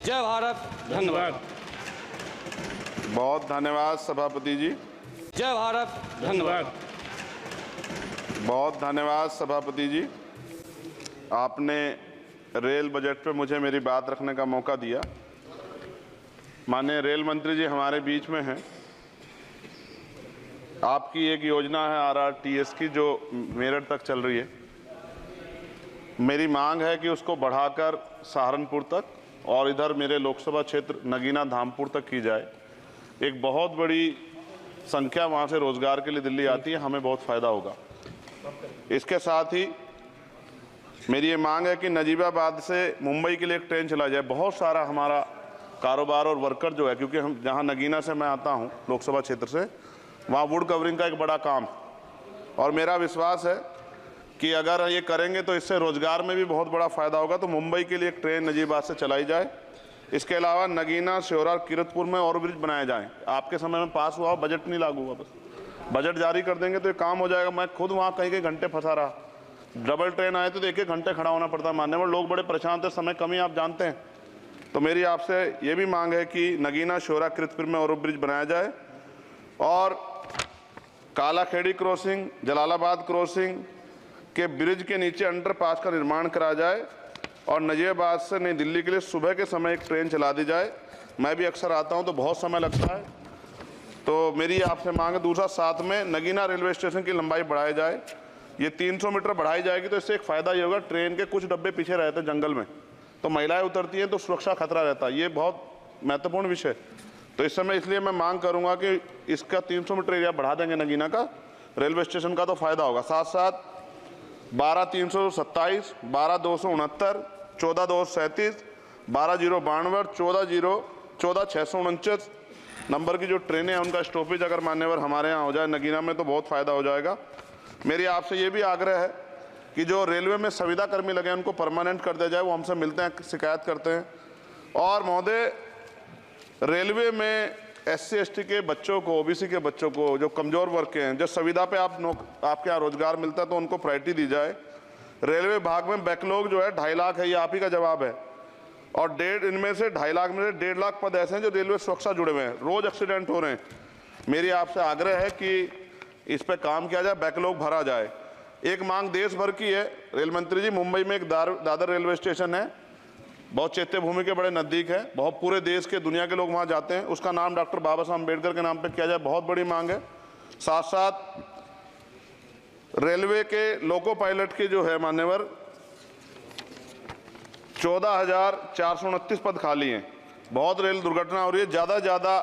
जय भारत। धन्यवाद। बहुत धन्यवाद सभापति जी। जय भारत। धन्यवाद। बहुत धन्यवाद सभापति जी। आपने रेल बजट पे मुझे मेरी बात रखने का मौका दिया। माननीय रेल मंत्री जी हमारे बीच में हैं। आपकी एक योजना है RRTS की जो मेरठ तक चल रही है। मेरी मांग है कि उसको बढ़ाकर सहारनपुर तक और इधर मेरे लोकसभा क्षेत्र नगीना धामपुर तक की जाए। एक बहुत बड़ी संख्या वहाँ से रोजगार के लिए दिल्ली आती है, हमें बहुत फ़ायदा होगा। इसके साथ ही मेरी ये मांग है कि नजीबाबाद से मुंबई के लिए एक ट्रेन चला जाए। बहुत सारा हमारा कारोबार और वर्कर जो है, क्योंकि हम जहाँ नगीना से मैं आता हूँ लोकसभा क्षेत्र से, वहाँ वुड कवरिंग का एक बड़ा काम, और मेरा विश्वास है कि अगर ये करेंगे तो इससे रोजगार में भी बहुत बड़ा फ़ायदा होगा। तो मुंबई के लिए एक ट्रेन नजीबाबाद से चलाई जाए। इसके अलावा नगीना, श्योरा, किरतपुर में और ब्रिज बनाए जाएं। आपके समय में पास हुआ, बजट नहीं लागू हुआ, बस बजट जारी कर देंगे तो ये काम हो जाएगा। मैं खुद वहाँ कई घंटे फंसा रहा। डबल ट्रेन आए तो 1-1 घंटे खड़ा होना पड़ता। मान्यवर लोग बड़े परेशान थे, समय कमी आप जानते हैं। तो मेरी आपसे ये भी मांग है कि नगीना, श्योरा, किरतपुर में और ब्रिज बनाया जाए और कालाखेड़ी क्रॉसिंग, जलालाबाद क्रॉसिंग के ब्रिज के नीचे अंडरपास का निर्माण करा जाए और नजीबाबाद से नई दिल्ली के लिए सुबह के समय एक ट्रेन चला दी जाए। मैं भी अक्सर आता हूं तो बहुत समय लगता है, तो मेरी आपसे मांग है। दूसरा, साथ में नगीना रेलवे स्टेशन की लंबाई बढ़ाई जाए। ये 300 मीटर बढ़ाई जाएगी तो इससे एक फ़ायदा ये होगा, ट्रेन के कुछ डब्बे पीछे रहते हैं जंगल में, तो महिलाएं उतरती हैं तो सुरक्षा खतरा रहता है। ये बहुत महत्वपूर्ण विषय। तो इस समय इसलिए मैं मांग करूँगा कि इसका 300 मीटर एरिया बढ़ा देंगे नगीना का रेलवे स्टेशन का, तो फ़ायदा होगा। साथ साथ 12-327, 12-269, 14-237, 12-092, 14-649 नंबर की जो ट्रेनें हैं उनका स्टॉपेज अगर मान्यवर हमारे यहाँ हो जाए नगीना में तो बहुत फ़ायदा हो जाएगा। मेरी आपसे ये भी आग्रह है कि जो रेलवे में संविदा कर्मी लगे हैं उनको परमानेंट कर दिया जाए। वो हमसे मिलते हैं, शिकायत करते हैं। और महोदय, रेलवे में SC/ST के बच्चों को, OBC के बच्चों को, जो कमज़ोर वर्ग के हैं, जो संविदा पे आपके यहाँ रोजगार मिलता है तो उनको प्रायोरिटी दी जाए। रेलवे विभाग में बैकलॉग जो है 2.5 लाख है, ये आप ही का जवाब है। और इनमें से 2.5 लाख में से 1.5 लाख पद ऐसे हैं जो रेलवे सुरक्षा जुड़े हुए हैं, रोज एक्सीडेंट हो रहे हैं। मेरी आपसे आग्रह है कि इस पर काम किया जाए, बैकलॉग भरा जाए। एक मांग देश भर की है रेल मंत्री जी। मुंबई में एक दादर रेलवे स्टेशन है, बहुत चैत्य भूमि के बड़े नज़दीक है, बहुत पूरे देश के, दुनिया के लोग वहाँ जाते हैं। उसका नाम डॉक्टर बाबा साहब अम्बेडकर के नाम पे किया जाए, बहुत बड़ी मांग है। साथ साथ रेलवे के लोको पायलट के जो है मान्यवर 14,429 पद खाली हैं। बहुत रेल दुर्घटना हो रही है। ज़्यादा से ज़्यादा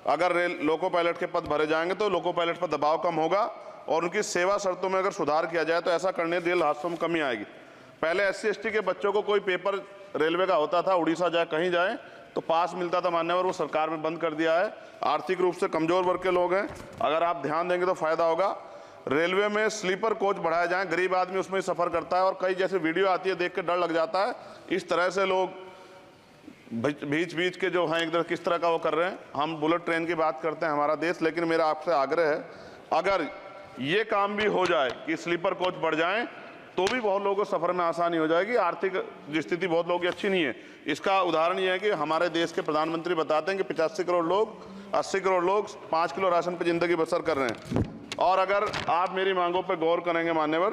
अगर रेल लोको पायलट के पद भरे जाएंगे तो लोको पायलट पर दबाव कम होगा और उनकी सेवा शर्तों में अगर सुधार किया जाए तो ऐसा करने रेल हादसों में कमी आएगी। पहले SC/ST के बच्चों को कोई पेपर रेलवे का होता था, उड़ीसा जाए कहीं जाए तो पास मिलता था मान्यवर, वो सरकार में बंद कर दिया है। आर्थिक रूप से कमजोर वर्ग के लोग हैं, अगर आप ध्यान देंगे तो फायदा होगा। रेलवे में स्लीपर कोच बढ़ाया जाए, गरीब आदमी उसमें सफर करता है और कई जैसे वीडियो आती है देख के डर लग जाता है। इस तरह से लोग बीच के जो हैं इधर किस तरह का वो कर रहे हैं। हम बुलेट ट्रेन की बात करते हैं हमारा देश, लेकिन मेरा आपसे आग्रह है अगर ये काम भी हो जाए कि स्लीपर कोच बढ़ जाएं तो भी बहुत लोगों को सफर में आसानी हो जाएगी। आर्थिक स्थिति बहुत लोगों की अच्छी नहीं है। इसका उदाहरण ये है कि हमारे देश के प्रधानमंत्री बताते हैं कि 85 करोड़ लोग, 80 करोड़ लोग 5 किलो राशन पर जिंदगी बसर कर रहे हैं। और अगर आप मेरी मांगों पर गौर करेंगे मान्यवर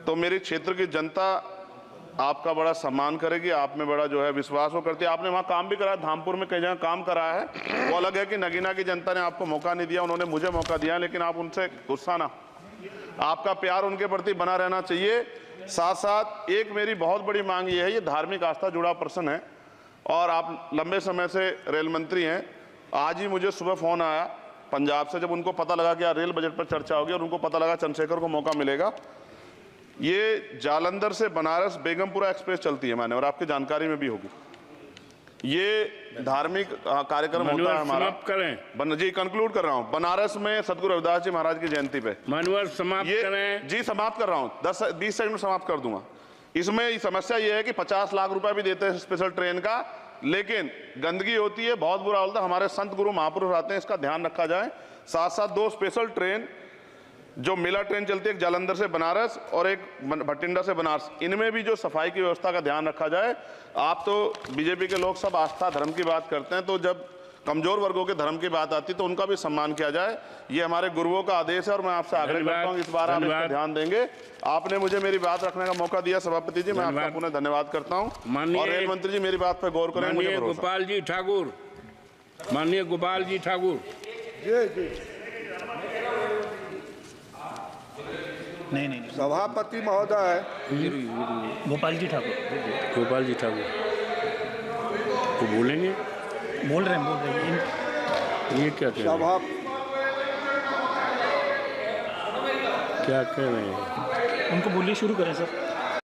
तो मेरी क्षेत्र की जनता आपका बड़ा सम्मान करेगी, आप में बड़ा जो है विश्वास वो करती है। आपने वहाँ काम भी कराया, धामपुर में कई जगह काम कराया है। वो अलग है कि नगीना की जनता ने आपको मौका नहीं दिया, उन्होंने मुझे मौका दिया, लेकिन आप उनसे गुस्सा ना, आपका प्यार उनके प्रति बना रहना चाहिए। साथ साथ एक मेरी बहुत बड़ी मांग ये है, ये धार्मिक आस्था जुड़ा प्रश्न है और आप लंबे समय से रेल मंत्री हैं। आज ही मुझे सुबह फ़ोन आया पंजाब से, जब उनको पता लगा कि यार रेल बजट पर चर्चा होगी और उनको पता लगा चंद्रशेखर को मौका मिलेगा। ये जालंधर से बनारस बेगमपुरा एक्सप्रेस चलती है माने, और आपकी जानकारी में भी होगी। ये धार्मिक कार्यक्रम होता है हमारा। समाप्त करें जी, कंक्लूड कर रहा हूँ। बनारस में सदगुरु रविदास जी महाराज की जयंती पे मानवर समाप्त करें। जी समाप्त कर रहा हूँ, 10-20 सेकंड में समाप्त कर दूंगा। इसमें समस्या ये है कि 50 लाख रुपए भी देते हैं स्पेशल ट्रेन का, लेकिन गंदगी होती है, बहुत बुरा होता है। हमारे संत गुरु महापुरुष आते हैं, इसका ध्यान रखा जाए। साथ साथ 2 स्पेशल ट्रेन जो मिला ट्रेन चलती है एक जालंधर से बनारस और एक भटिंडा से बनारस, इनमें भी जो सफाई की व्यवस्था का ध्यान रखा जाए। आप तो बीजेपी के लोग सब आस्था धर्म की बात करते हैं, तो जब कमजोर वर्गों के धर्म की बात आती है तो उनका भी सम्मान किया जाए। ये हमारे गुरुओं का आदेश है और मैं आपसे आग्रह करता हूँ इस बार आप इस पर ध्यान देंगे। आपने मुझे मेरी बात रखने का मौका दिया सभापति जी, मैं आपका पुनः धन्यवाद करता हूँ। और रेल मंत्री जी मेरी बात पर गौर करें, मुझे भरोसा। गोपाल जी ठाकुर, माननीय गोपाल जी ठाकुर। नहीं सभापति महोदय, गोपाल जी ठाकुर, गोपाल जी ठाकुर तो बोलेंगे, बोल रहे हैं। ये क्या कह रहे सभा हैं? क्या कह रहे हैं? उनको बोलिए, शुरू करें सर।